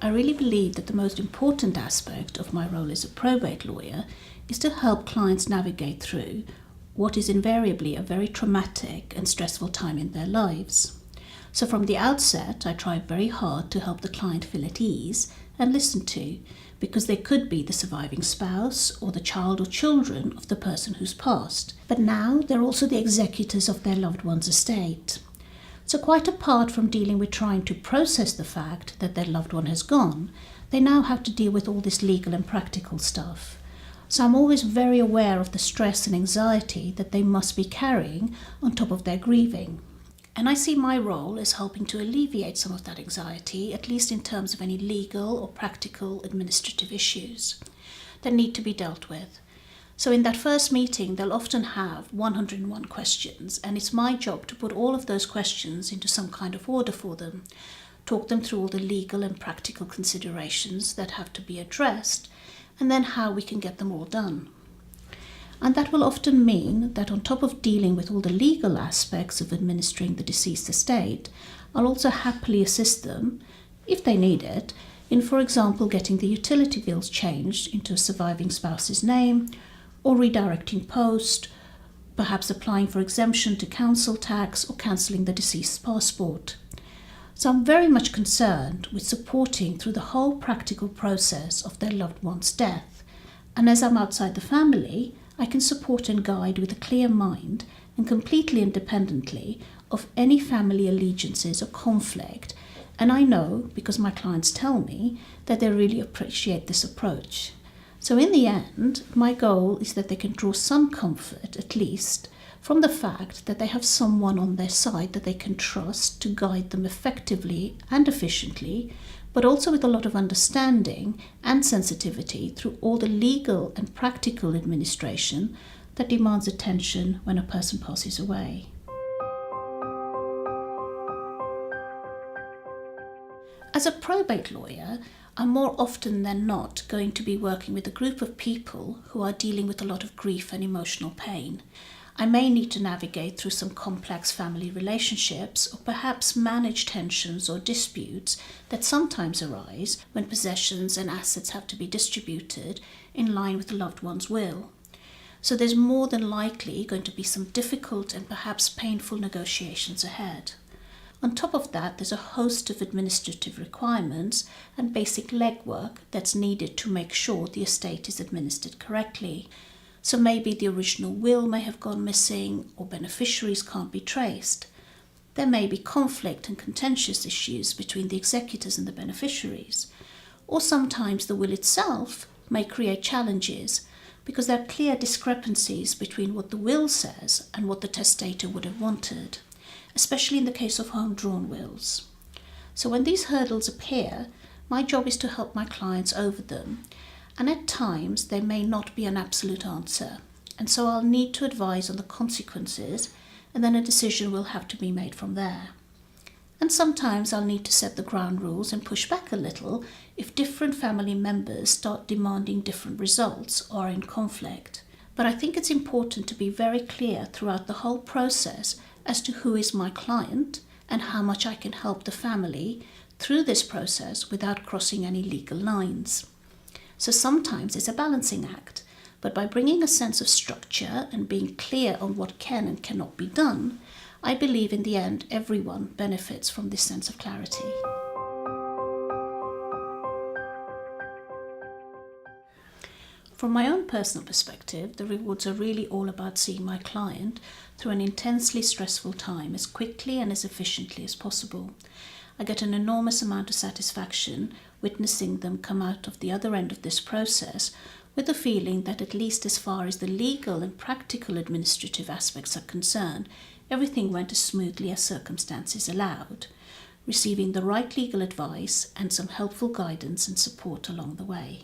I really believe that the most important aspect of my role as a probate lawyer is to help clients navigate through what is invariably a very traumatic and stressful time in their lives. So from the outset, I try very hard to help the client feel at ease and listened to, because they could be the surviving spouse or the child or children of the person who's passed. But now they're also the executors of their loved one's estate. So quite apart from dealing with trying to process the fact that their loved one has gone, they now have to deal with all this legal and practical stuff. So I'm always very aware of the stress and anxiety that they must be carrying on top of their grieving. And I see my role as helping to alleviate some of that anxiety, at least in terms of any legal or practical administrative issues that need to be dealt with. So in that first meeting, they'll often have 101 questions, and it's my job to put all of those questions into some kind of order for them, talk them through all the legal and practical considerations that have to be addressed, and then how we can get them all done. And that will often mean that on top of dealing with all the legal aspects of administering the deceased estate, I'll also happily assist them, if they need it, in, for example, getting the utility bills changed into a surviving spouse's name, or redirecting post, perhaps applying for exemption to council tax or cancelling the deceased's passport. So I'm very much concerned with supporting through the whole practical process of their loved one's death. And as I'm outside the family, I can support and guide with a clear mind and completely independently of any family allegiances or conflict. And I know, because my clients tell me, that they really appreciate this approach. So in the end, my goal is that they can draw some comfort, at least, from the fact that they have someone on their side that they can trust to guide them effectively and efficiently, but also with a lot of understanding and sensitivity through all the legal and practical administration that demands attention when a person passes away. As a probate lawyer, I'm more often than not going to be working with a group of people who are dealing with a lot of grief and emotional pain. I may need to navigate through some complex family relationships or perhaps manage tensions or disputes that sometimes arise when possessions and assets have to be distributed in line with the loved one's will. So there's more than likely going to be some difficult and perhaps painful negotiations ahead. On top of that, there's a host of administrative requirements and basic legwork that's needed to make sure the estate is administered correctly. So maybe the original will may have gone missing, or beneficiaries can't be traced. There may be conflict and contentious issues between the executors and the beneficiaries. Or sometimes the will itself may create challenges because there are clear discrepancies between what the will says and what the testator would have wanted, especially in the case of home-drawn wills. So when these hurdles appear, my job is to help my clients over them, and at times there may not be an absolute answer, and so I'll need to advise on the consequences, and then a decision will have to be made from there. And sometimes I'll need to set the ground rules and push back a little if different family members start demanding different results or are in conflict. But I think it's important to be very clear throughout the whole process as to who is my client and how much I can help the family through this process without crossing any legal lines. So sometimes it's a balancing act, but by bringing a sense of structure and being clear on what can and cannot be done, I believe in the end everyone benefits from this sense of clarity. From my own personal perspective, the rewards are really all about seeing my client through an intensely stressful time as quickly and as efficiently as possible. I get an enormous amount of satisfaction witnessing them come out of the other end of this process with the feeling that, at least as far as the legal and practical administrative aspects are concerned, everything went as smoothly as circumstances allowed, receiving the right legal advice and some helpful guidance and support along the way.